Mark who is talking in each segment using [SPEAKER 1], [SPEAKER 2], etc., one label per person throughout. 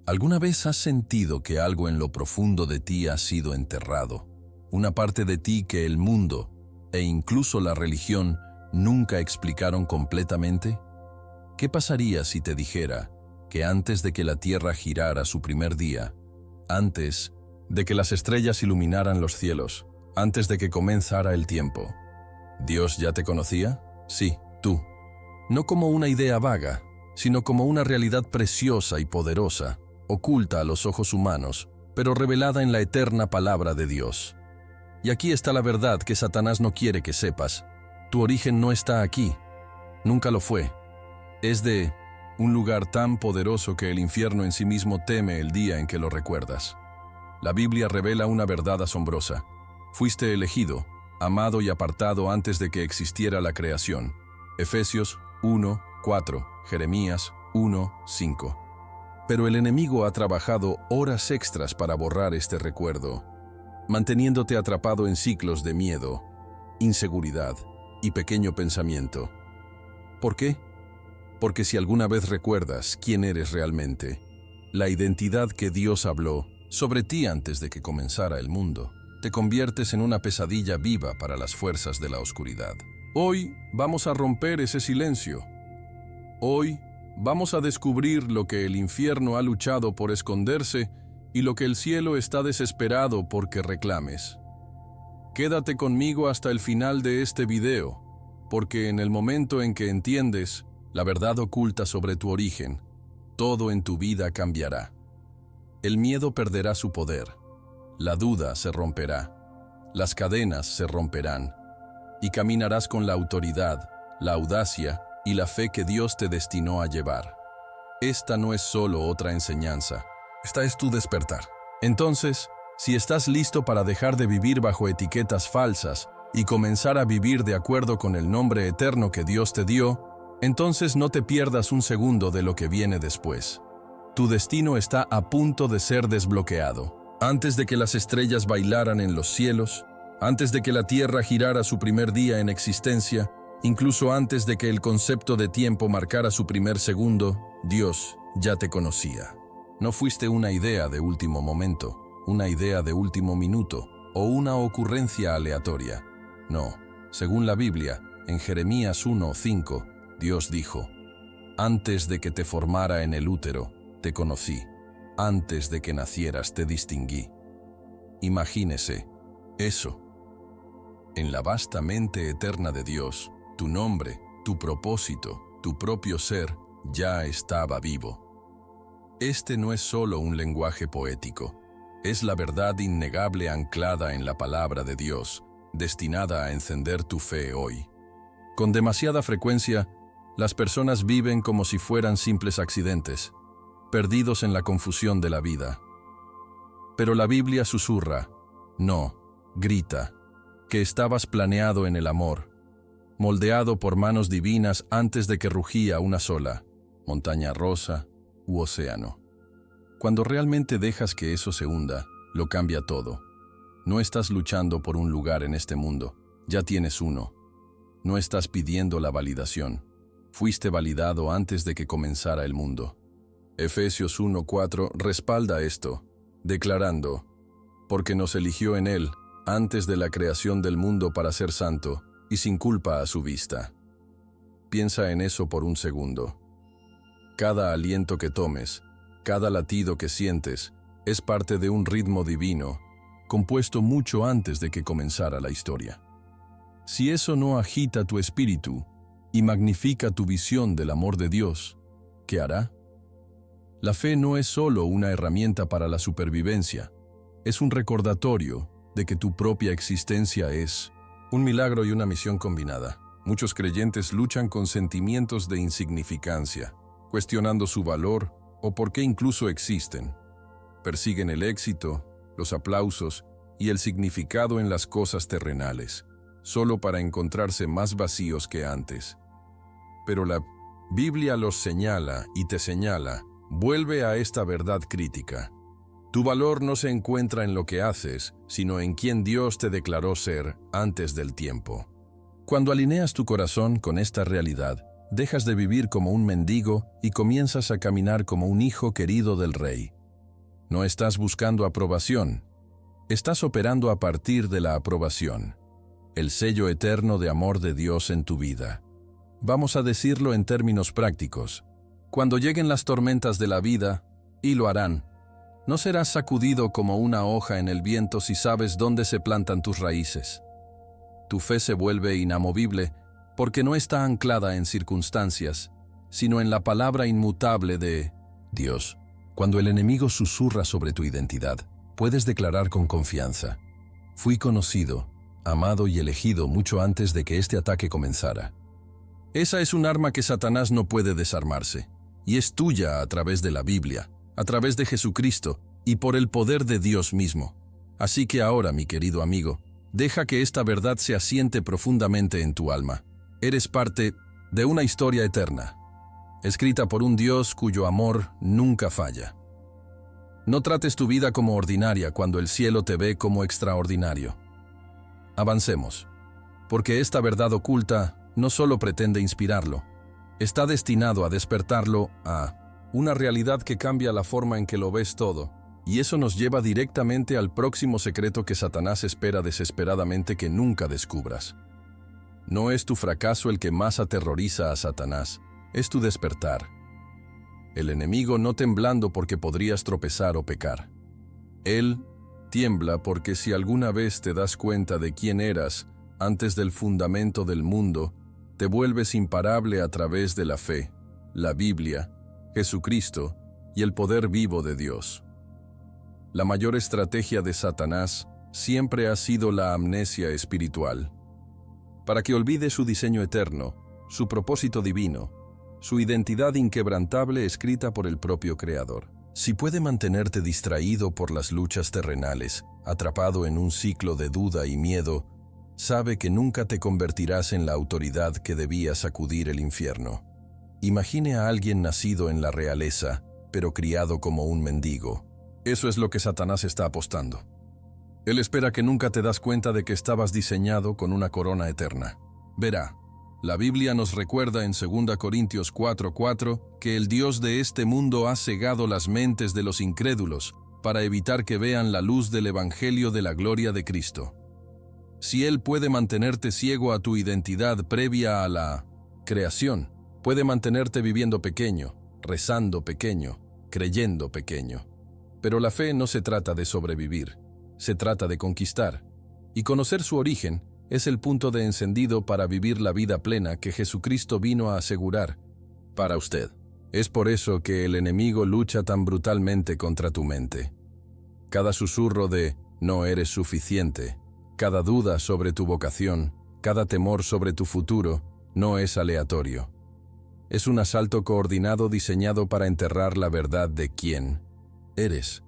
[SPEAKER 1] ¿Alguna vez has sentido que algo en lo profundo de ti ha sido enterrado? Una parte de ti que el mundo e incluso la religión nunca explicaron completamente? ¿Qué pasaría si te dijera que antes de que la Tierra girara su primer día, antes de que las estrellas iluminaran los cielos, antes de que comenzara el tiempo, Dios ya te conocía? Sí, tú. No como una idea vaga, sino como una realidad preciosa y poderosa, oculta a los ojos humanos, pero revelada en la eterna palabra de Dios. Y aquí está la verdad que Satanás no quiere que sepas. Tu origen no está aquí. Nunca lo fue. Es de un lugar tan poderoso que el infierno en sí mismo teme el día en que lo recuerdas. La Biblia revela una verdad asombrosa. Fuiste elegido, amado y apartado antes de que existiera la creación. Efesios 1:4, Jeremías 1:5. Pero el enemigo ha trabajado horas extras para borrar este recuerdo, manteniéndote atrapado en ciclos de miedo, inseguridad y pequeño pensamiento. ¿Por qué? Porque si alguna vez recuerdas quién eres realmente, la identidad que Dios habló sobre ti antes de que comenzara el mundo, te conviertes en una pesadilla viva para las fuerzas de la oscuridad. Hoy vamos a romper ese silencio. Hoy vamos a descubrir lo que el infierno ha luchado por esconderse y lo que el cielo está desesperado por que reclames. Quédate conmigo hasta el final de este video, porque en el momento en que entiendes la verdad oculta sobre tu origen, todo en tu vida cambiará. El miedo perderá su poder, la duda se romperá, las cadenas se romperán, y caminarás con la autoridad, la audacia y la fe que Dios te destinó a llevar. Esta no es solo otra enseñanza, esta es tu despertar. Entonces, si estás listo para dejar de vivir bajo etiquetas falsas y comenzar a vivir de acuerdo con el nombre eterno que Dios te dio, entonces no te pierdas un segundo de lo que viene después. Tu destino está a punto de ser desbloqueado. Antes de que las estrellas bailaran en los cielos, antes de que la Tierra girara su primer día en existencia, incluso antes de que el concepto de tiempo marcara su primer segundo, Dios ya te conocía. No fuiste una idea de último momento, una idea de último minuto o una ocurrencia aleatoria. No, según la Biblia, en Jeremías 1:5, Dios dijo: «Antes de que te formara en el útero, te conocí. Antes de que nacieras te distinguí». Imagínese eso. En la vasta mente eterna de Dios, tu nombre, tu propósito, tu propio ser, ya estaba vivo. Este no es solo un lenguaje poético, es la verdad innegable anclada en la palabra de Dios, destinada a encender tu fe hoy. Con demasiada frecuencia, las personas viven como si fueran simples accidentes, perdidos en la confusión de la vida. Pero la Biblia susurra, no, grita, que estabas planeado en el amor, moldeado por manos divinas antes de que rugía una sola, montaña rosa u océano. Cuando realmente dejas que eso se hunda, lo cambia todo. No estás luchando por un lugar en este mundo, ya tienes uno. No estás pidiendo la validación, fuiste validado antes de que comenzara el mundo. Efesios 1:4 respalda esto, declarando: «Porque nos eligió en Él, antes de la creación del mundo para ser santo y sin culpa a su vista». Piensa en eso por un segundo. Cada aliento que tomes, cada latido que sientes, es parte de un ritmo divino, compuesto mucho antes de que comenzara la historia. Si eso no agita tu espíritu y magnifica tu visión del amor de Dios, ¿qué hará? La fe no es solo una herramienta para la supervivencia, es un recordatorio de que tu propia existencia es un milagro y una misión combinada. Muchos creyentes luchan con sentimientos de insignificancia, cuestionando su valor o por qué incluso existen. Persiguen el éxito, los aplausos y el significado en las cosas terrenales, solo para encontrarse más vacíos que antes. Pero la Biblia los señala y te señala, vuelve a esta verdad crítica. Tu valor no se encuentra en lo que haces, sino en quien Dios te declaró ser antes del tiempo. Cuando alineas tu corazón con esta realidad, dejas de vivir como un mendigo y comienzas a caminar como un hijo querido del Rey. No estás buscando aprobación, estás operando a partir de la aprobación, el sello eterno de amor de Dios en tu vida. Vamos a decirlo en términos prácticos. Cuando lleguen las tormentas de la vida, y lo harán, no serás sacudido como una hoja en el viento si sabes dónde se plantan tus raíces. Tu fe se vuelve inamovible porque no está anclada en circunstancias, sino en la palabra inmutable de Dios. Cuando el enemigo susurra sobre tu identidad, puedes declarar con confianza: fui conocido, amado y elegido mucho antes de que este ataque comenzara. Esa es un arma que Satanás no puede desarmarse, y es tuya a través de la Biblia, a través de Jesucristo y por el poder de Dios mismo. Así que ahora, mi querido amigo, deja que esta verdad se asiente profundamente en tu alma. Eres parte de una historia eterna, escrita por un Dios cuyo amor nunca falla. No trates tu vida como ordinaria cuando el cielo te ve como extraordinario. Avancemos, porque esta verdad oculta no solo pretende inspirarlo, está destinado a despertarlo a una realidad que cambia la forma en que lo ves todo, y eso nos lleva directamente al próximo secreto que Satanás espera desesperadamente que nunca descubras. No es tu fracaso el que más aterroriza a Satanás, es tu despertar. El enemigo no temblando porque podrías tropezar o pecar. Él tiembla porque si alguna vez te das cuenta de quién eras antes del fundamento del mundo, te vuelves imparable a través de la fe, la Biblia, Jesucristo y el poder vivo de Dios. La mayor estrategia de Satanás siempre ha sido la amnesia espiritual, para que olvide su diseño eterno, su propósito divino, su identidad inquebrantable escrita por el propio Creador. Si puede mantenerte distraído por las luchas terrenales, atrapado en un ciclo de duda y miedo, sabe que nunca te convertirás en la autoridad que debía sacudir el infierno. Imagine a alguien nacido en la realeza, pero criado como un mendigo. Eso es lo que Satanás está apostando. Él espera que nunca te das cuenta de que estabas diseñado con una corona eterna. Verá, la Biblia nos recuerda en 2 Corintios 4:4 que el Dios de este mundo ha cegado las mentes de los incrédulos para evitar que vean la luz del Evangelio de la gloria de Cristo. Si Él puede mantenerte ciego a tu identidad previa a la creación, puede mantenerte viviendo pequeño, rezando pequeño, creyendo pequeño. Pero la fe no se trata de sobrevivir, se trata de conquistar. Y conocer su origen es el punto de encendido para vivir la vida plena que Jesucristo vino a asegurar para usted. Es por eso que el enemigo lucha tan brutalmente contra tu mente. Cada susurro de «no eres suficiente», cada duda sobre tu vocación, cada temor sobre tu futuro, no es aleatorio. Es un asalto coordinado diseñado para enterrar la verdad de quién eres.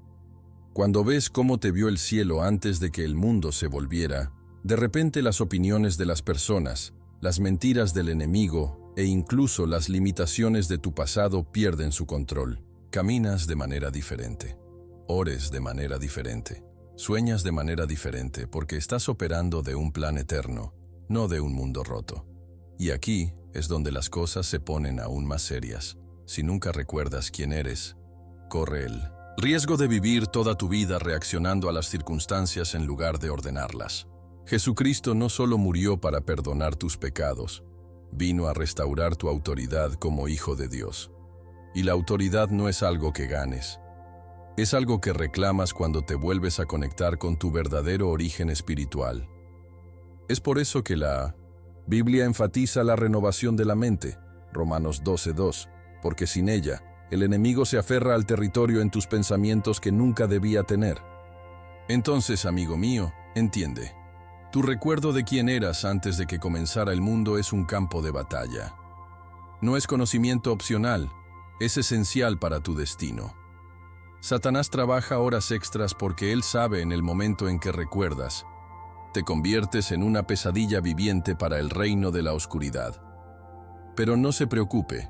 [SPEAKER 1] Cuando ves cómo te vio el cielo antes de que el mundo se volviera, de repente las opiniones de las personas, las mentiras del enemigo e incluso las limitaciones de tu pasado pierden su control. Caminas de manera diferente, ores de manera diferente, sueñas de manera diferente porque estás operando de un plan eterno, no de un mundo roto. Y aquí es donde las cosas se ponen aún más serias. Si nunca recuerdas quién eres, corre el riesgo de vivir toda tu vida reaccionando a las circunstancias en lugar de ordenarlas. Jesucristo no solo murió para perdonar tus pecados, vino a restaurar tu autoridad como hijo de Dios. Y la autoridad no es algo que ganes, es algo que reclamas cuando te vuelves a conectar con tu verdadero origen espiritual. Es por eso que la Biblia enfatiza la renovación de la mente, Romanos 12:2, porque sin ella, el enemigo se aferra al territorio en tus pensamientos que nunca debía tener. Entonces, amigo mío, entiende. Tu recuerdo de quién eras antes de que comenzara el mundo es un campo de batalla. No es conocimiento opcional, es esencial para tu destino. Satanás trabaja horas extras porque él sabe en el momento en que recuerdas, te conviertes en una pesadilla viviente para el reino de la oscuridad. Pero no se preocupe.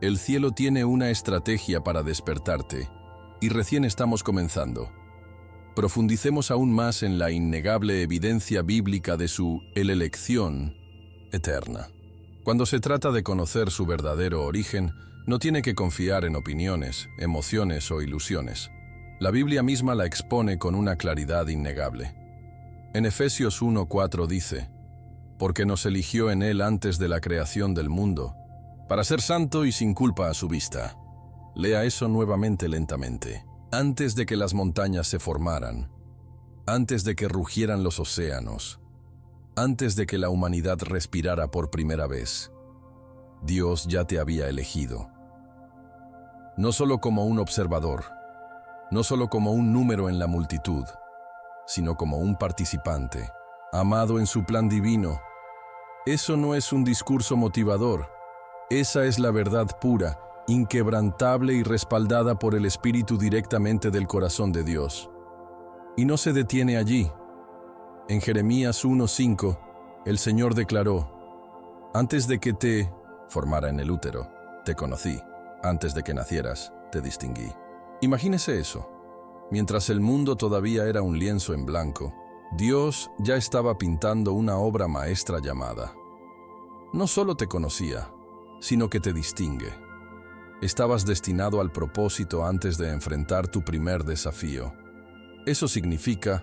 [SPEAKER 1] El cielo tiene una estrategia para despertarte, y recién estamos comenzando. Profundicemos aún más en la innegable evidencia bíblica de su elección eterna. Cuando se trata de conocer su verdadero origen, no tiene que confiar en opiniones, emociones o ilusiones. La Biblia misma la expone con una claridad innegable. En Efesios 1:4 dice: «Porque nos eligió en Él antes de la creación del mundo, para ser santo y sin culpa a su vista». Lea eso nuevamente lentamente. Antes de que las montañas se formaran, antes de que rugieran los océanos, antes de que la humanidad respirara por primera vez, Dios ya te había elegido. No solo como un observador, no solo como un número en la multitud, sino como un participante, amado en su plan divino. Eso no es un discurso motivador. Esa es la verdad pura, inquebrantable y respaldada por el Espíritu directamente del corazón de Dios. Y no se detiene allí. En Jeremías 1:5, el Señor declaró: «Antes de que te formara en el útero, te conocí. Antes de que nacieras, te distinguí». Imagínese eso. Mientras el mundo todavía era un lienzo en blanco, Dios ya estaba pintando una obra maestra llamada. No solo te conocía, sino que te distingue. Estabas destinado al propósito antes de enfrentar tu primer desafío. Eso significa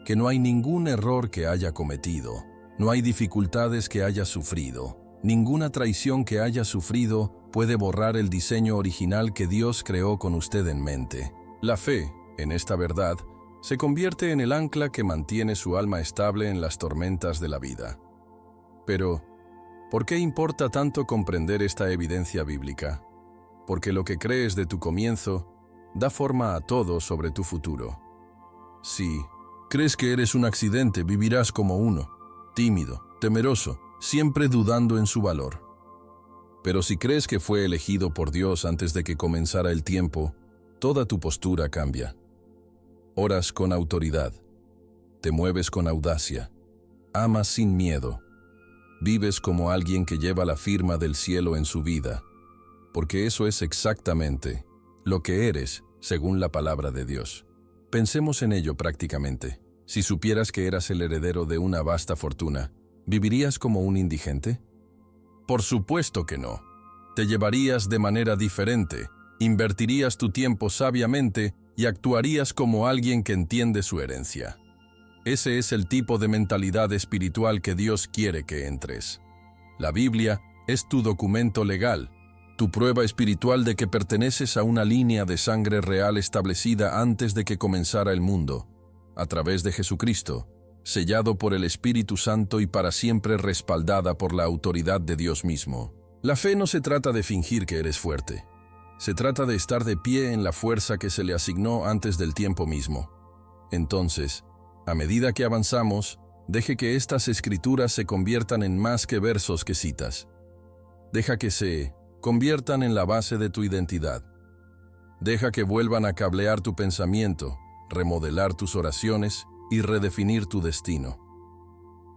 [SPEAKER 1] que no hay ningún error que haya cometido, no hay dificultades que haya sufrido, ninguna traición que haya sufrido puede borrar el diseño original que Dios creó con usted en mente. La fe, en esta verdad, se convierte en el ancla que mantiene su alma estable en las tormentas de la vida. Pero, ¿por qué importa tanto comprender esta evidencia bíblica? Porque lo que crees de tu comienzo da forma a todo sobre tu futuro. Si crees que eres un accidente, vivirás como uno, tímido, temeroso, siempre dudando en su valor. Pero si crees que fue elegido por Dios antes de que comenzara el tiempo, toda tu postura cambia. Oras con autoridad, te mueves con audacia, amas sin miedo, vives como alguien que lleva la firma del cielo en su vida, porque eso es exactamente lo que eres según la palabra de Dios. Pensemos en ello prácticamente. Si supieras que eras el heredero de una vasta fortuna, ¿vivirías como un indigente? Por supuesto que no. Te llevarías de manera diferente, invertirías tu tiempo sabiamente y actuarías como alguien que entiende su herencia. Ese es el tipo de mentalidad espiritual que Dios quiere que entres. La Biblia es tu documento legal, tu prueba espiritual de que perteneces a una línea de sangre real establecida antes de que comenzara el mundo, a través de Jesucristo, sellado por el Espíritu Santo y para siempre respaldada por la autoridad de Dios mismo. La fe no se trata de fingir que eres fuerte. Se trata de estar de pie en la fuerza que se le asignó antes del tiempo mismo. Entonces, a medida que avanzamos, deje que estas escrituras se conviertan en más que versos que citas. Deja que se conviertan en la base de tu identidad. Deja que vuelvan a cablear tu pensamiento, remodelar tus oraciones y redefinir tu destino.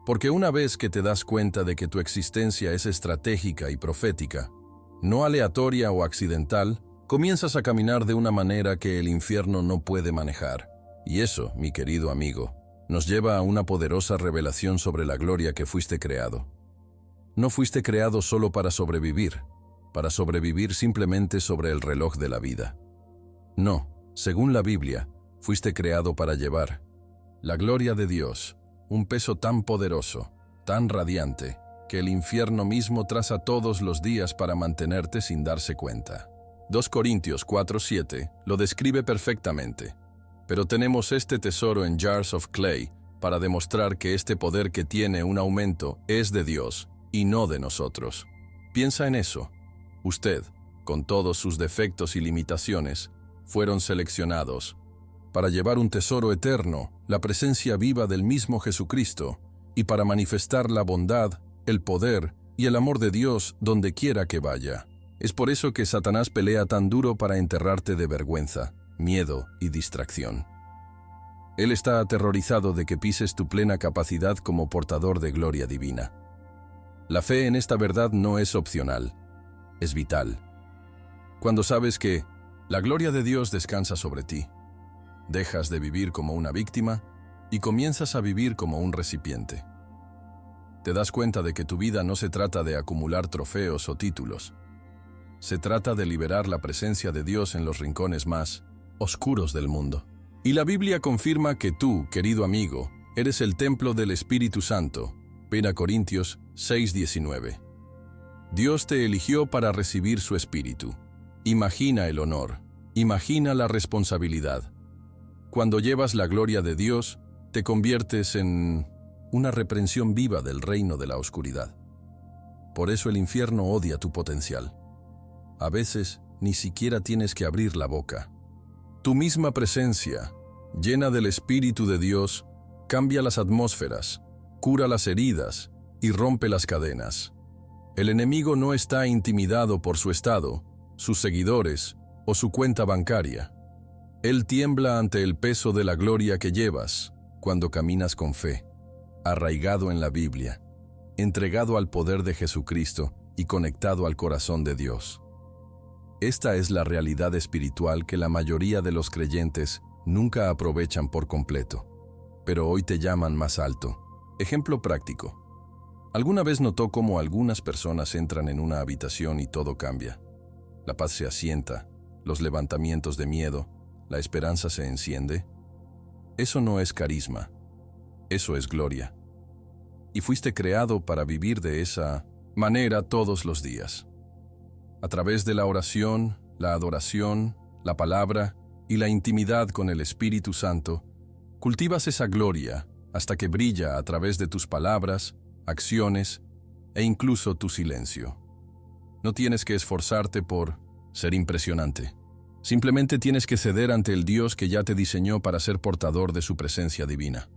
[SPEAKER 1] Porque una vez que te das cuenta de que tu existencia es estratégica y profética, no aleatoria o accidental, comienzas a caminar de una manera que el infierno no puede manejar. Y eso, mi querido amigo, nos lleva a una poderosa revelación sobre la gloria que fuiste creado. No fuiste creado solo para sobrevivir simplemente sobre el reloj de la vida. No, según la Biblia, fuiste creado para llevar la gloria de Dios, un peso tan poderoso, tan radiante, que el infierno mismo traza todos los días para mantenerte sin darse cuenta. 2 Corintios 4:7 lo describe perfectamente. Pero tenemos este tesoro en jars of clay para demostrar que este poder que tiene un aumento es de Dios y no de nosotros. Piensa en eso. Usted, con todos sus defectos y limitaciones, fueron seleccionados para llevar un tesoro eterno, la presencia viva del mismo Jesucristo, y para manifestar la bondad, el poder y el amor de Dios donde quiera que vaya. Es por eso que Satanás pelea tan duro para enterrarte de vergüenza, miedo y distracción. Él está aterrorizado de que pises tu plena capacidad como portador de gloria divina. La fe en esta verdad no es opcional, es vital. Cuando sabes que la gloria de Dios descansa sobre ti, dejas de vivir como una víctima y comienzas a vivir como un recipiente. te das cuenta de que tu vida no se trata de acumular trofeos o títulos. Se trata de liberar la presencia de Dios en los rincones más oscuros del mundo. Y la Biblia confirma que tú, querido amigo, eres el templo del Espíritu Santo. 1 Corintios 6:19. Dios te eligió para recibir su Espíritu. Imagina el honor, imagina la responsabilidad. Cuando llevas la gloria de Dios, te conviertes en una reprensión viva del reino de la oscuridad. Por eso el infierno odia tu potencial. A veces ni siquiera tienes que abrir la boca. Tu misma presencia, llena del Espíritu de Dios, cambia las atmósferas, cura las heridas y rompe las cadenas. El enemigo no está intimidado por su estado, sus seguidores o su cuenta bancaria. Él tiembla ante el peso de la gloria que llevas cuando caminas con fe, arraigado en la Biblia, entregado al poder de Jesucristo y conectado al corazón de Dios. Esta es la realidad espiritual que la mayoría de los creyentes nunca aprovechan por completo, pero hoy te llaman más alto. Ejemplo práctico. ¿Alguna vez notó cómo algunas personas entran en una habitación y todo cambia? La paz se asienta, los levantamientos de miedo, la esperanza se enciende. Eso no es carisma, eso es gloria. Y fuiste creado para vivir de esa manera todos los días. A través de la oración, la adoración, la palabra y la intimidad con el Espíritu Santo, cultivas esa gloria hasta que brilla a través de tus palabras, acciones e incluso tu silencio. No tienes que esforzarte por ser impresionante. Simplemente tienes que ceder ante el Dios que ya te diseñó para ser portador de su presencia divina.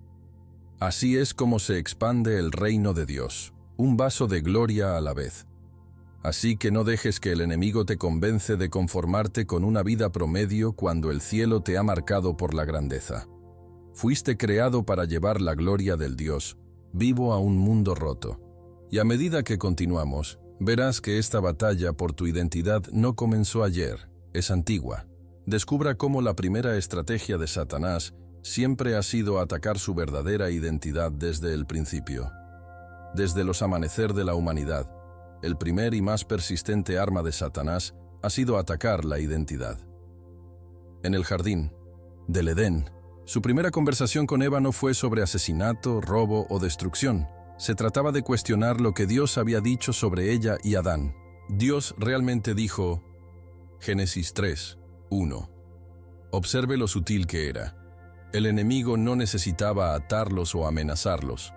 [SPEAKER 1] Así es como se expande el reino de Dios, un vaso de gloria a la vez. Así que no dejes que el enemigo te convence de conformarte con una vida promedio cuando el cielo te ha marcado por la grandeza. Fuiste creado para llevar la gloria del Dios vivo a un mundo roto. Y a medida que continuamos, verás que esta batalla por tu identidad no comenzó ayer, es antigua. Descubra cómo la primera estrategia de Satanás siempre ha sido atacar su verdadera identidad desde el principio. Desde los amanecer de la humanidad, el primer y más persistente arma de Satanás ha sido atacar la identidad. En el jardín del Edén, su primera conversación con Eva no fue sobre asesinato, robo o destrucción. Se trataba de cuestionar lo que Dios había dicho sobre ella y Adán. Dios realmente dijo, Génesis 3:1. Observe lo sutil que era. El enemigo no necesitaba atarlos o amenazarlos.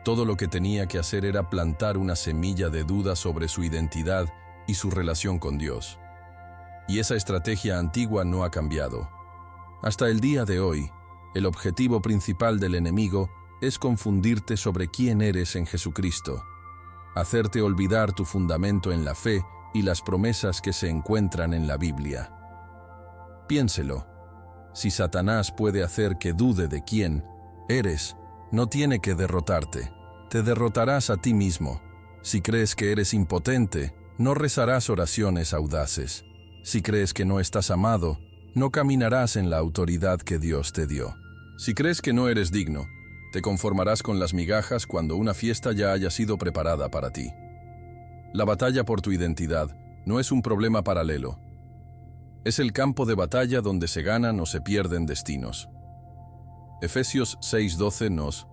[SPEAKER 1] Todo lo que tenía que hacer era plantar una semilla de duda sobre su identidad y su relación con Dios. Y esa estrategia antigua no ha cambiado. Hasta el día de hoy, el objetivo principal del enemigo es confundirte sobre quién eres en Jesucristo, hacerte olvidar tu fundamento en la fe y las promesas que se encuentran en la Biblia. Piénselo. Si Satanás puede hacer que dude de quién eres, no tiene que derrotarte. Te derrotarás a ti mismo. Si crees que eres impotente, no rezarás oraciones audaces. Si crees que no estás amado, no caminarás en la autoridad que Dios te dio. Si crees que no eres digno, te conformarás con las migajas cuando una fiesta ya haya sido preparada para ti. La batalla por tu identidad no es un problema paralelo. Es el campo de batalla donde se ganan o se pierden destinos. Efesios 6:12 nos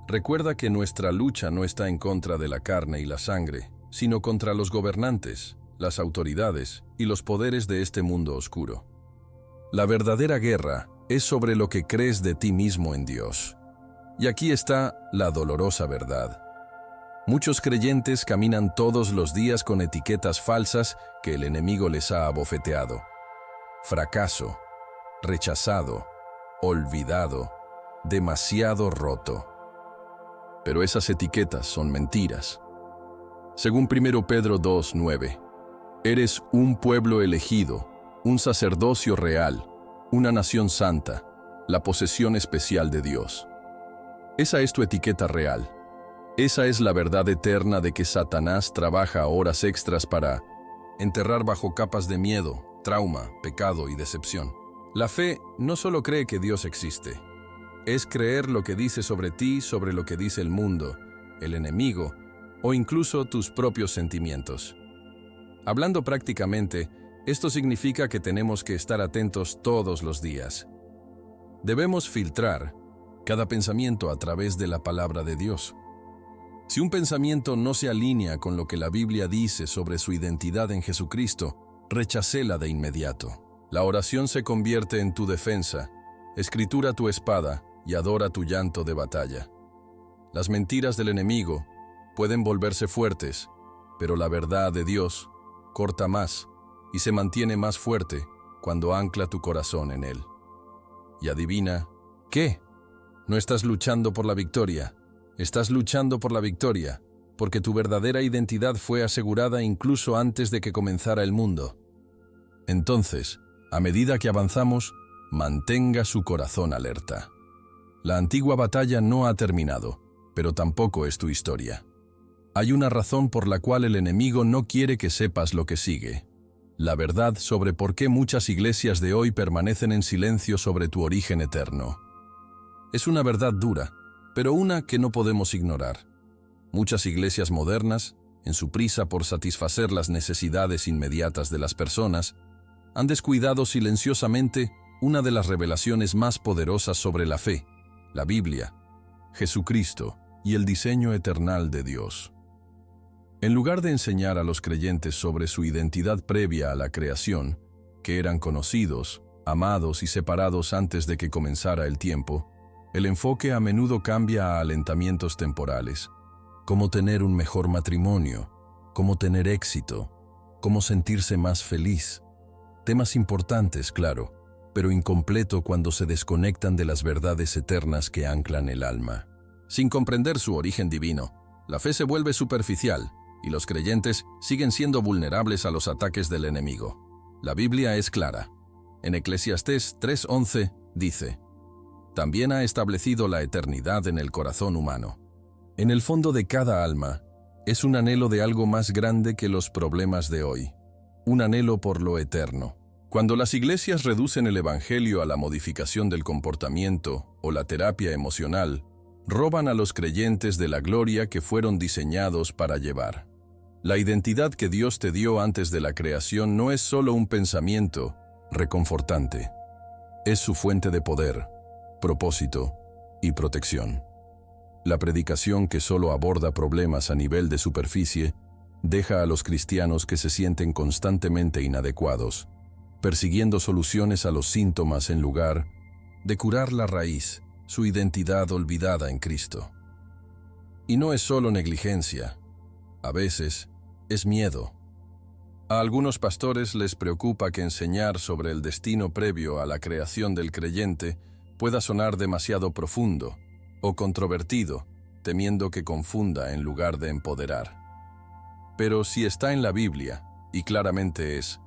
[SPEAKER 1] recuerda que nuestra lucha no está en contra de la carne y la sangre, sino contra los gobernantes, las autoridades y los poderes de este mundo oscuro. La verdadera guerra es sobre lo que crees de ti mismo en Dios. Y aquí está la dolorosa verdad. Muchos creyentes caminan todos los días con etiquetas falsas que el enemigo les ha abofeteado. Fracaso, rechazado, olvidado, demasiado roto. Pero esas etiquetas son mentiras. Según 1 Pedro 2:9, eres un pueblo elegido, un sacerdocio real, una nación santa, la posesión especial de Dios. Esa es tu etiqueta real. Esa es la verdad eterna de que Satanás trabaja horas extras para enterrar bajo capas de miedo, trauma, pecado y decepción. La fe no solo cree que Dios existe, es creer lo que dice sobre ti, sobre lo que dice el mundo, el enemigo o incluso tus propios sentimientos. Hablando prácticamente, esto significa que tenemos que estar atentos todos los días. Debemos filtrar cada pensamiento a través de la palabra de Dios. Si un pensamiento no se alinea con lo que la Biblia dice sobre su identidad en Jesucristo, rechácela de inmediato. La oración se convierte en tu defensa, escritura tu espada y adora tu llanto de batalla. Las mentiras del enemigo pueden volverse fuertes, pero la verdad de Dios corta más y se mantiene más fuerte cuando ancla tu corazón en Él. Y adivina, ¿qué? No estás luchando por la victoria, estás luchando por la victoria, porque tu verdadera identidad fue asegurada incluso antes de que comenzara el mundo. Entonces, a medida que avanzamos, mantenga su corazón alerta. La antigua batalla no ha terminado, pero tampoco es tu historia. Hay una razón por la cual el enemigo no quiere que sepas lo que sigue. La verdad sobre por qué muchas iglesias de hoy permanecen en silencio sobre tu origen eterno. Es una verdad dura, pero una que no podemos ignorar. Muchas iglesias modernas, en su prisa por satisfacer las necesidades inmediatas de las personas, han descuidado silenciosamente una de las revelaciones más poderosas sobre la fe, la Biblia, Jesucristo y el diseño eternal de Dios. En lugar de enseñar a los creyentes sobre su identidad previa a la creación, que eran conocidos, amados y separados antes de que comenzara el tiempo, el enfoque a menudo cambia a alentamientos temporales, cómo tener un mejor matrimonio, cómo tener éxito, cómo sentirse más feliz. Temas importantes, claro, pero incompleto cuando se desconectan de las verdades eternas que anclan el alma. Sin comprender su origen divino, la fe se vuelve superficial y los creyentes siguen siendo vulnerables a los ataques del enemigo. La Biblia es clara. En Eclesiastés 3:11 dice: también ha establecido la eternidad en el corazón humano. En el fondo de cada alma es un anhelo de algo más grande que los problemas de hoy, un anhelo por lo eterno. Cuando las iglesias reducen el evangelio a la modificación del comportamiento o la terapia emocional, roban a los creyentes de la gloria que fueron diseñados para llevar. La identidad que Dios te dio antes de la creación no es solo un pensamiento reconfortante, es su fuente de poder, propósito y protección. La predicación que solo aborda problemas a nivel de superficie deja a los cristianos que se sienten constantemente inadecuados, persiguiendo soluciones a los síntomas en lugar de curar la raíz, su identidad olvidada en Cristo. Y no es solo negligencia, a veces es miedo. A algunos pastores les preocupa que enseñar sobre el destino previo a la creación del creyente pueda sonar demasiado profundo o controvertido, temiendo que confunda en lugar de empoderar. Pero si está en la Biblia, y claramente es,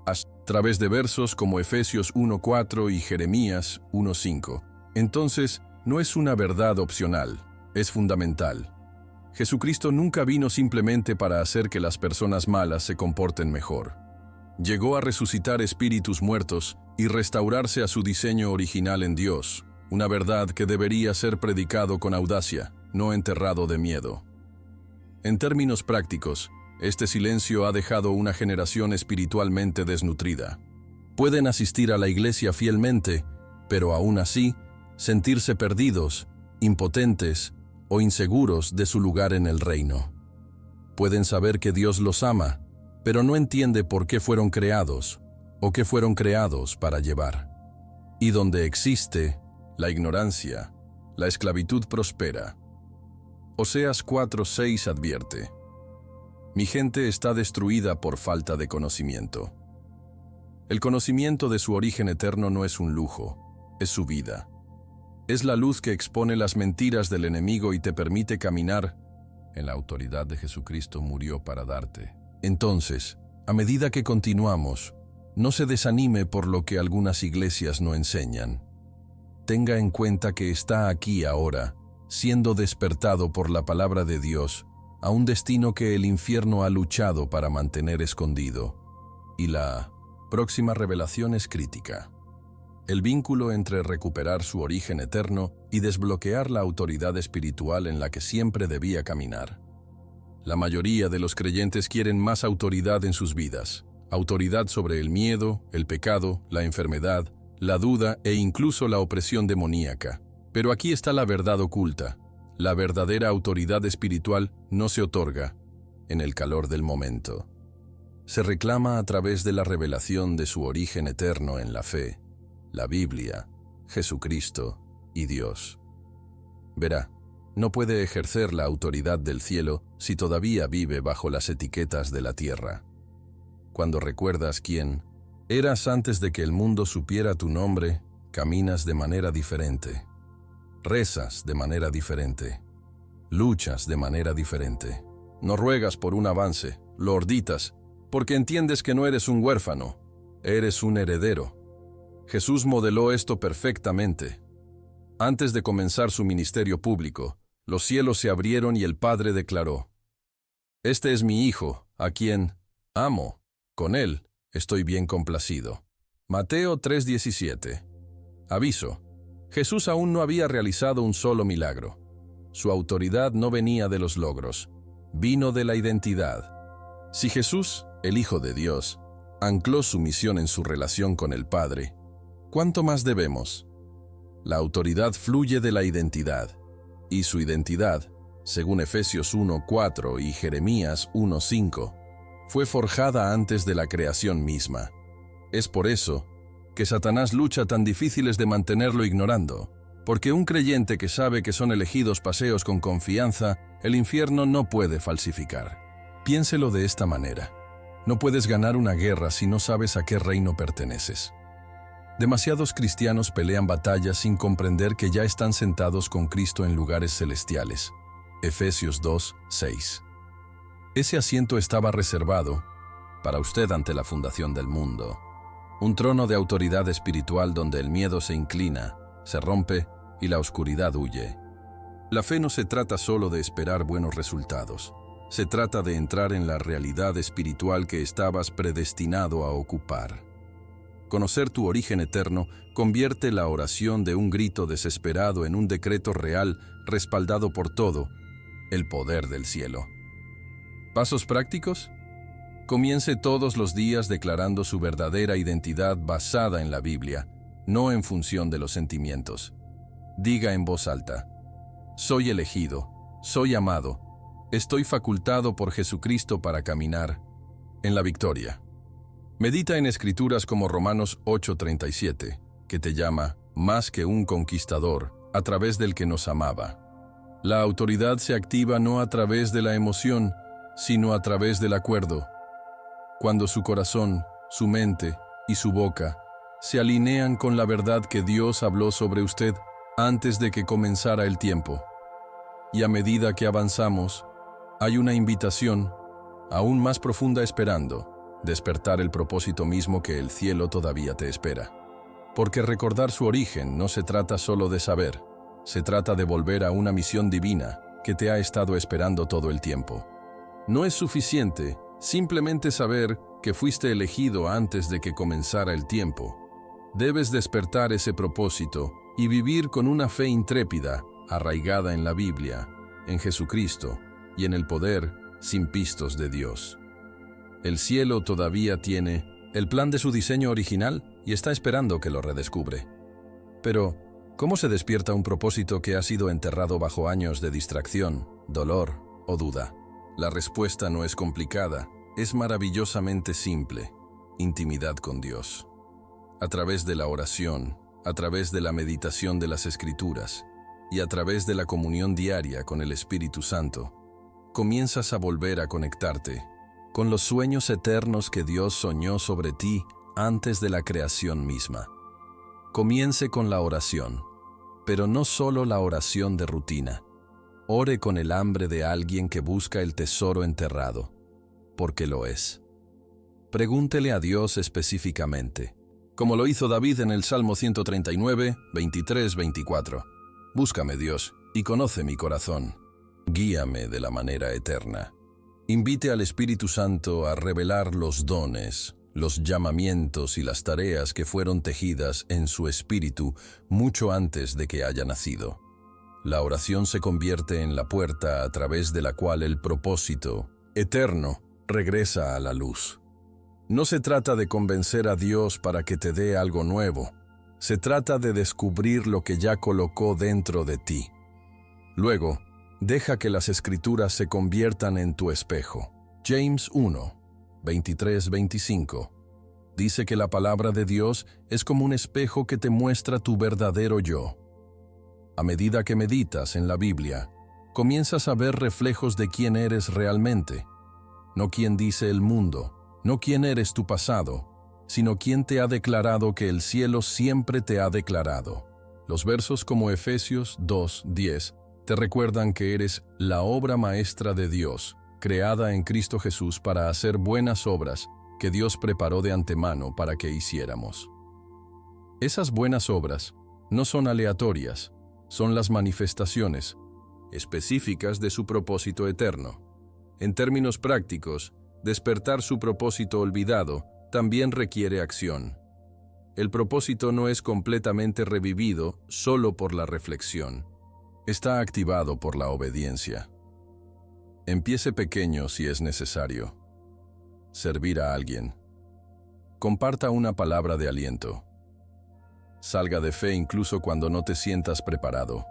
[SPEAKER 1] a través de versos como Efesios 1:4 y Jeremías 1:5, entonces no es una verdad opcional, es fundamental. Jesucristo nunca vino simplemente para hacer que las personas malas se comporten mejor. Llegó a resucitar espíritus muertos y restaurarse a su diseño original en Dios, una verdad que debería ser predicado con audacia, no enterrado de miedo. En términos prácticos, este silencio ha dejado una generación espiritualmente desnutrida. Pueden asistir a la iglesia fielmente, pero aún así, sentirse perdidos, impotentes o inseguros de su lugar en el reino. Pueden saber que Dios los ama, pero no entiende por qué fueron creados o qué fueron creados para llevar. Y donde existe la ignorancia, la esclavitud prospera. Oseas 4:6 advierte: mi gente está destruida por falta de conocimiento. El conocimiento de su origen eterno no es un lujo, es su vida. Es la luz que expone las mentiras del enemigo y te permite caminar en la autoridad de Jesucristo murió para darte. Entonces, a medida que continuamos, no se desanime por lo que algunas iglesias no enseñan. Tenga en cuenta que está aquí ahora, siendo despertado por la palabra de Dios, a un destino que el infierno ha luchado para mantener escondido. Y la próxima revelación es crítica. el vínculo entre recuperar su origen eterno y desbloquear la autoridad espiritual en la que siempre debía caminar. La mayoría de los creyentes quieren más autoridad en sus vidas, autoridad sobre el miedo, el pecado, la enfermedad, la duda e incluso la opresión demoníaca. Pero aquí está la verdad oculta. La verdadera autoridad espiritual no se otorga en el calor del momento. Se reclama a través de la revelación de su origen eterno en la fe, la Biblia, Jesucristo y Dios. Verá, no puede ejercer la autoridad del cielo si todavía vive bajo las etiquetas de la tierra. Cuando recuerdas quién eras antes de que el mundo supiera tu nombre, caminas de manera diferente. Rezas de manera diferente. Luchas de manera diferente. No ruegas por un avance, lo orditas, porque entiendes que no eres un huérfano, eres un heredero. Jesús modeló esto perfectamente. Antes de comenzar su ministerio público, los cielos se abrieron y el Padre declaró: «Este es mi Hijo, a quien amo. Con él estoy bien complacido». Mateo 3:17. Aviso: Jesús aún no había realizado un solo milagro. Su autoridad no venía de los logros, vino de la identidad. Si Jesús, el Hijo de Dios, ancló su misión en su relación con el Padre, ¿cuánto más debemos? La autoridad fluye de la identidad, y su identidad, según Efesios 1:4 y Jeremías 1:5, fue forjada antes de la creación misma. Es por eso que Satanás lucha tan difíciles de mantenerlo ignorando, porque un creyente que sabe que son elegidos paseos con confianza, el infierno no puede falsificar. Piénselo de esta manera: no puedes ganar una guerra si no sabes a qué reino perteneces. Demasiados cristianos pelean batallas sin comprender que ya están sentados con Cristo en lugares celestiales. Efesios 2:6. Ese asiento estaba reservado para usted ante la fundación del mundo. Un trono de autoridad espiritual donde el miedo se inclina, se rompe y la oscuridad huye. La fe no se trata solo de esperar buenos resultados. Se trata de entrar en la realidad espiritual que estabas predestinado a ocupar. Conocer tu origen eterno convierte la oración de un grito desesperado en un decreto real respaldado por todo el poder del cielo. ¿Pasos prácticos? Comience todos los días declarando su verdadera identidad basada en la Biblia, no en función de los sentimientos. Diga en voz alta: soy elegido, soy amado, estoy facultado por Jesucristo para caminar en la victoria. Medita en escrituras como Romanos 8:37, que te llama más que un conquistador a través del que nos amaba. La autoridad se activa no a través de la emoción, sino a través del acuerdo. Cuando su corazón, su mente y su boca se alinean con la verdad que Dios habló sobre usted antes de que comenzara el tiempo. Y a medida que avanzamos, hay una invitación aún más profunda esperando despertar el propósito mismo que el cielo todavía te espera. Porque recordar su origen no se trata solo de saber, se trata de volver a una misión divina que te ha estado esperando todo el tiempo. No es suficiente simplemente saber que fuiste elegido antes de que comenzara el tiempo. Debes despertar ese propósito y vivir con una fe intrépida, arraigada en la Biblia, en Jesucristo y en el poder sin pistos de Dios. El cielo todavía tiene el plan de su diseño original y está esperando que lo redescubre. Pero, ¿cómo se despierta un propósito que ha sido enterrado bajo años de distracción, dolor o duda? La respuesta no es complicada, es maravillosamente simple: intimidad con Dios. A través de la oración, a través de la meditación de las Escrituras y a través de la comunión diaria con el Espíritu Santo, comienzas a volver a conectarte con los sueños eternos que Dios soñó sobre ti antes de la creación misma. Comience con la oración, pero no solo la oración de rutina. Ore con el hambre de alguien que busca el tesoro enterrado, porque lo es. Pregúntele a Dios específicamente, como lo hizo David en el Salmo 139, 23, 24. Búscame, Dios, y conoce mi corazón. Guíame de la manera eterna. Invite al Espíritu Santo a revelar los dones, los llamamientos y las tareas que fueron tejidas en su espíritu mucho antes de que haya nacido. La oración se convierte en la puerta a través de la cual el propósito eterno regresa a la luz. No se trata de convencer a Dios para que te dé algo nuevo. Se trata de descubrir lo que ya colocó dentro de ti. Luego, deja que las Escrituras se conviertan en tu espejo. James 1, 23-25. Dice que la palabra de Dios es como un espejo que te muestra tu verdadero yo. A medida que meditas en la Biblia, comienzas a ver reflejos de quién eres realmente. No quién dice el mundo, no quién eres tu pasado, sino quién te ha declarado que el cielo siempre te ha declarado. Los versos como Efesios 2:10 te recuerdan que eres la obra maestra de Dios, creada en Cristo Jesús para hacer buenas obras que Dios preparó de antemano para que hiciéramos. Esas buenas obras no son aleatorias, son las manifestaciones específicas de su propósito eterno. En términos prácticos, despertar su propósito olvidado también requiere acción. El propósito no es completamente revivido solo por la reflexión. Está activado por la obediencia. Empiece pequeño si es necesario. Servir a alguien. Comparta una palabra de aliento. Salga de fe incluso cuando no te sientas preparado.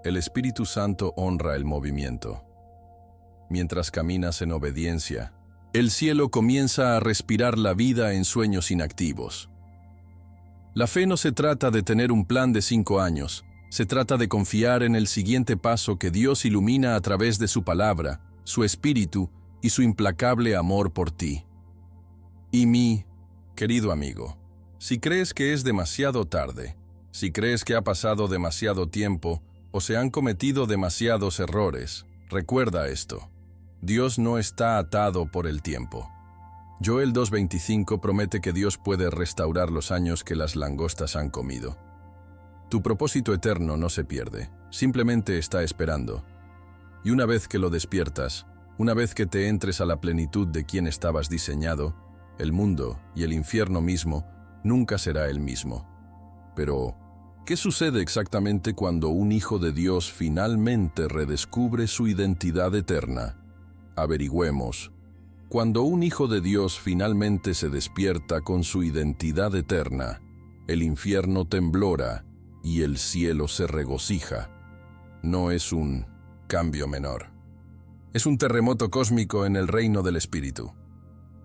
[SPEAKER 1] El Espíritu Santo honra el movimiento. Mientras caminas en obediencia, el cielo comienza a respirar la vida en sueños inactivos. La fe no se trata de tener un plan de 5 años, se trata de confiar en el siguiente paso que Dios ilumina a través de su palabra, su espíritu y su implacable amor por ti. Y mi querido amigo, si crees que es demasiado tarde, si crees que ha pasado demasiado tiempo o se han cometido demasiados errores, recuerda esto. Dios no está atado por el tiempo. Joel 2:25 promete que Dios puede restaurar los años que las langostas han comido. Tu propósito eterno no se pierde, simplemente está esperando. Y una vez que lo despiertas, una vez que te entres a la plenitud de quien estabas diseñado, el mundo y el infierno mismo nunca será el mismo. Pero, ¿qué sucede exactamente cuando un hijo de Dios finalmente redescubre su identidad eterna? Averigüemos. Cuando un hijo de Dios finalmente se despierta con su identidad eterna, el infierno temblora y el cielo se regocija. No es un cambio menor. Es un terremoto cósmico en el reino del espíritu.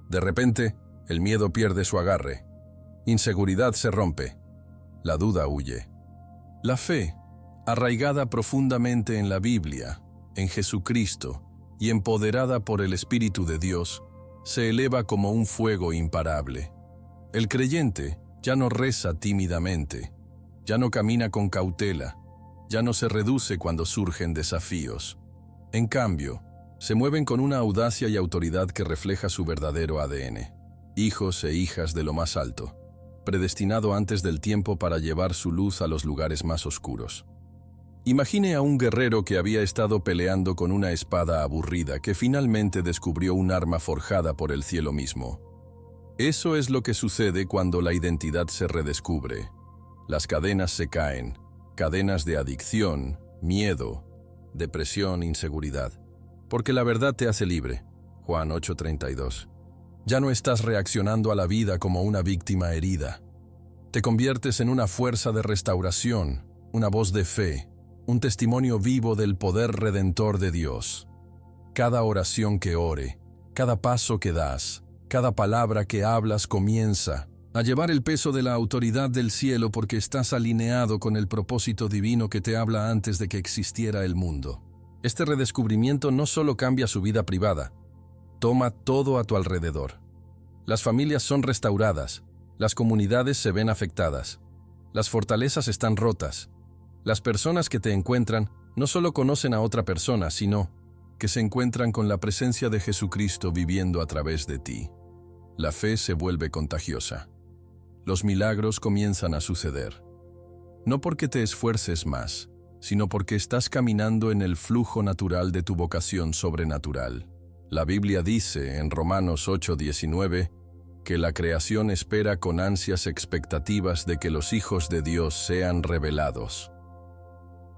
[SPEAKER 1] De repente, el miedo pierde su agarre. Inseguridad se rompe. La duda huye. La fe, arraigada profundamente en la Biblia, en Jesucristo, y empoderada por el Espíritu de Dios, se eleva como un fuego imparable. El creyente ya no reza tímidamente, ya no camina con cautela, ya no se reduce cuando surgen desafíos. En cambio, se mueven con una audacia y autoridad que refleja su verdadero ADN. Hijos e hijas de lo más alto, predestinado antes del tiempo para llevar su luz a los lugares más oscuros. Imagine a un guerrero que había estado peleando con una espada aburrida que finalmente descubrió un arma forjada por el cielo mismo. Eso es lo que sucede cuando la identidad se redescubre. Las cadenas se caen, cadenas de adicción, miedo, depresión, inseguridad. Porque la verdad te hace libre. Juan 8:32. Ya no estás reaccionando a la vida como una víctima herida. Te conviertes en una fuerza de restauración, una voz de fe, un testimonio vivo del poder redentor de Dios. Cada oración que ore, cada paso que das, cada palabra que hablas comienza a llevar el peso de la autoridad del cielo porque estás alineado con el propósito divino que te habla antes de que existiera el mundo. Este redescubrimiento no solo cambia su vida privada, toma todo a tu alrededor. Las familias son restauradas, las comunidades se ven afectadas, las fortalezas están rotas. Las personas que te encuentran no solo conocen a otra persona, sino que se encuentran con la presencia de Jesucristo viviendo a través de ti. La fe se vuelve contagiosa. Los milagros comienzan a suceder. No porque te esfuerces más, sino porque estás caminando en el flujo natural de tu vocación sobrenatural. La Biblia dice en Romanos 8:19, que la creación espera con ansias expectativas de que los hijos de Dios sean revelados.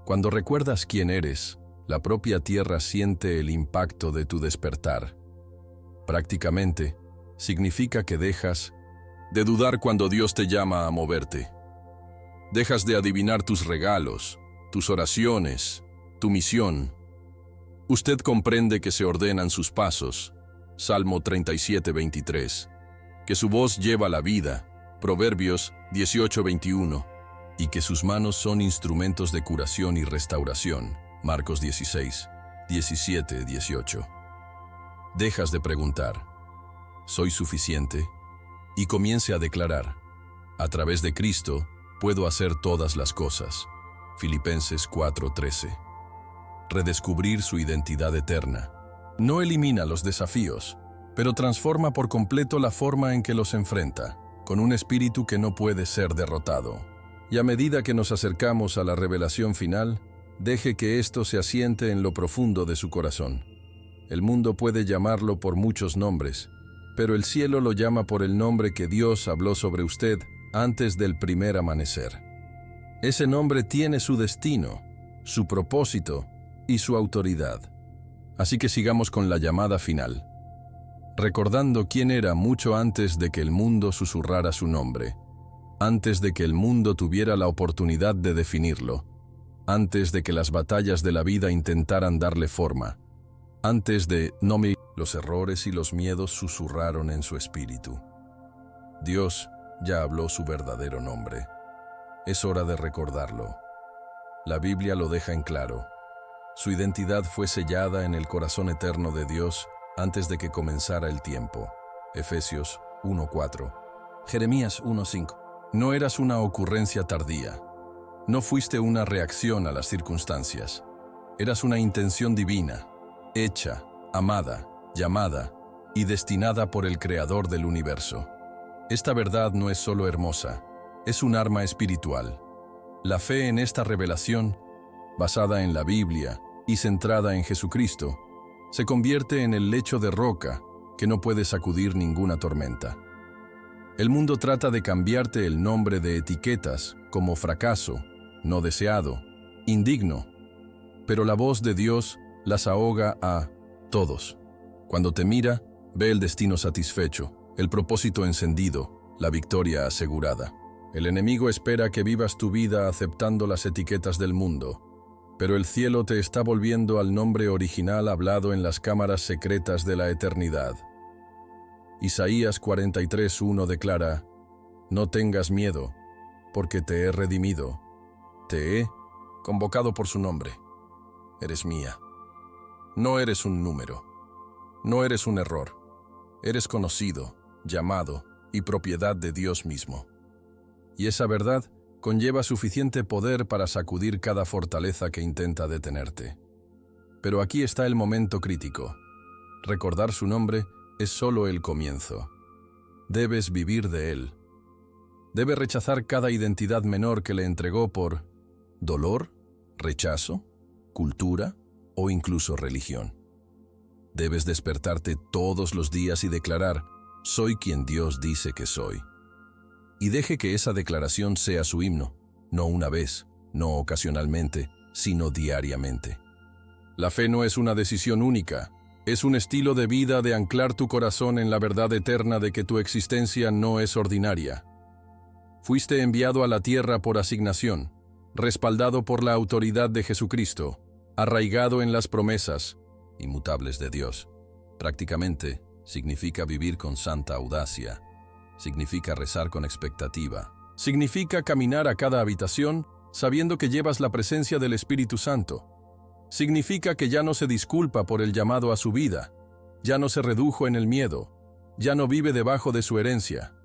[SPEAKER 1] Cuando recuerdas quién eres, la propia tierra siente el impacto de tu despertar. Prácticamente, significa que dejas de dudar cuando Dios te llama a moverte. Dejas de adivinar tus regalos, tus oraciones, tu misión. Usted comprende que se ordenan sus pasos, Salmo 37:23, que su voz lleva la vida, Proverbios 18:21, y que sus manos son instrumentos de curación y restauración, Marcos 16:17-18. Dejas de preguntar, ¿soy suficiente? Y comience a declarar, a través de Cristo, puedo hacer todas las cosas, Filipenses 4:13. Redescubrir su identidad eterna. No elimina los desafíos, pero transforma por completo la forma en que los enfrenta, con un espíritu que no puede ser derrotado. Y a medida que nos acercamos a la revelación final, deje que esto se asiente en lo profundo de su corazón. El mundo puede llamarlo por muchos nombres, pero el cielo lo llama por el nombre que Dios habló sobre usted antes del primer amanecer. Ese nombre tiene su destino, su propósito y su autoridad. Así que sigamos con la llamada final, recordando quién era mucho antes de que el mundo susurrara su nombre, antes de que el mundo tuviera la oportunidad de definirlo, antes de que las batallas de la vida intentaran darle forma, antes de los errores y los miedos susurraron en su espíritu. Dios ya habló su verdadero nombre. Es hora de recordarlo. La Biblia lo deja en claro. Su identidad fue sellada en el corazón eterno de Dios antes de que comenzara el tiempo. Efesios 1:4. Jeremías 1:5. No eras una ocurrencia tardía. No fuiste una reacción a las circunstancias. Eras una intención divina, hecha, amada, llamada y destinada por el Creador del universo. Esta verdad no es solo hermosa, es un arma espiritual. La fe en esta revelación, basada en la Biblia y centrada en Jesucristo, se convierte en el lecho de roca que no puede sacudir ninguna tormenta. El mundo trata de cambiarte el nombre de etiquetas como fracaso, no deseado, indigno, pero la voz de Dios las ahoga a todos. Cuando te mira, ve el destino satisfecho, el propósito encendido, la victoria asegurada. El enemigo espera que vivas tu vida aceptando las etiquetas del mundo, pero el cielo te está volviendo al nombre original hablado en las cámaras secretas de la eternidad. Isaías 43:1 declara, «No tengas miedo, porque te he redimido, te he convocado por su nombre. Eres mía. No eres un número, no eres un error, eres conocido, llamado y propiedad de Dios mismo». Y esa verdad conlleva suficiente poder para sacudir cada fortaleza que intenta detenerte. Pero aquí está el momento crítico. Recordar su nombre es solo el comienzo. Debes vivir de él. Debe rechazar cada identidad menor que le entregó por dolor, rechazo, cultura o incluso religión. Debes despertarte todos los días y declarar, «Soy quien Dios dice que soy». Y deje que esa declaración sea su himno, no una vez, no ocasionalmente, sino diariamente. La fe no es una decisión única, es un estilo de vida de anclar tu corazón en la verdad eterna de que tu existencia no es ordinaria. Fuiste enviado a la tierra por asignación, respaldado por la autoridad de Jesucristo, arraigado en las promesas inmutables de Dios. Prácticamente, significa vivir con santa audacia. Significa rezar con expectativa. Significa caminar a cada habitación sabiendo que llevas la presencia del Espíritu Santo. Significa que ya no se disculpa por el llamado a su vida, ya no se redujo en el miedo, ya no vive debajo de su herencia.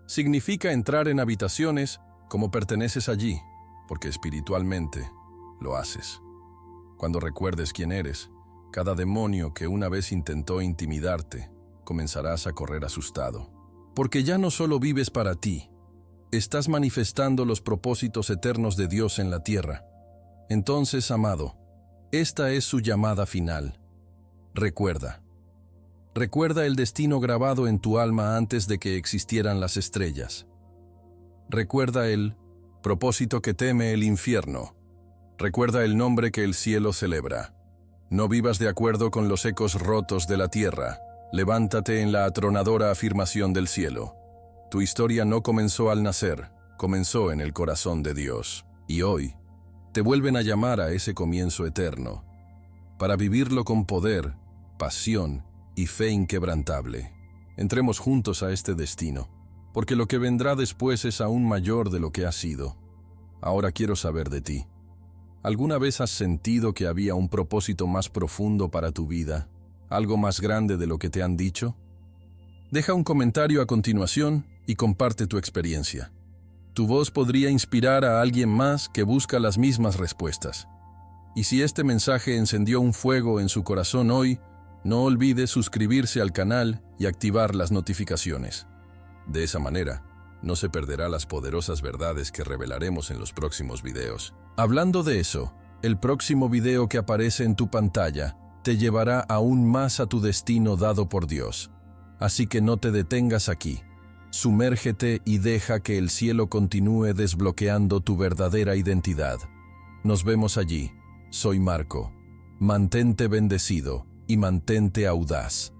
[SPEAKER 1] Significa entrar en habitaciones como perteneces allí, porque espiritualmente lo haces. Cuando recuerdes quién eres, cada demonio que una vez intentó intimidarte, comenzarás a correr asustado. Porque ya no solo vives para ti, estás manifestando los propósitos eternos de Dios en la tierra. Entonces, amado, esta es su llamada final. Recuerda, Recuerda el destino grabado en tu alma antes de que existieran las estrellas. Recuerda el propósito que teme el infierno. Recuerda el nombre que el cielo celebra. No vivas de acuerdo con los ecos rotos de la tierra. Levántate en la atronadora afirmación del cielo. Tu historia no comenzó al nacer, comenzó en el corazón de Dios. Y hoy, te vuelven a llamar a ese comienzo eterno, para vivirlo con poder, pasión y fe inquebrantable. Entremos juntos a este destino, porque lo que vendrá después es aún mayor de lo que ha sido. Ahora quiero saber de ti. ¿Alguna vez has sentido que había un propósito más profundo para tu vida? ¿Algo más grande de lo que te han dicho? Deja un comentario a continuación y comparte tu experiencia. Tu voz podría inspirar a alguien más que busca las mismas respuestas. Y si este mensaje encendió un fuego en su corazón hoy, no olvides suscribirse al canal y activar las notificaciones. De esa manera, no se perderá las poderosas verdades que revelaremos en los próximos videos. Hablando de eso, el próximo video que aparece en tu pantalla te llevará aún más a tu destino dado por Dios. Así que no te detengas aquí. Sumérgete y deja que el cielo continúe desbloqueando tu verdadera identidad. Nos vemos allí. Soy Marco. Mantente bendecido y mantente audaz.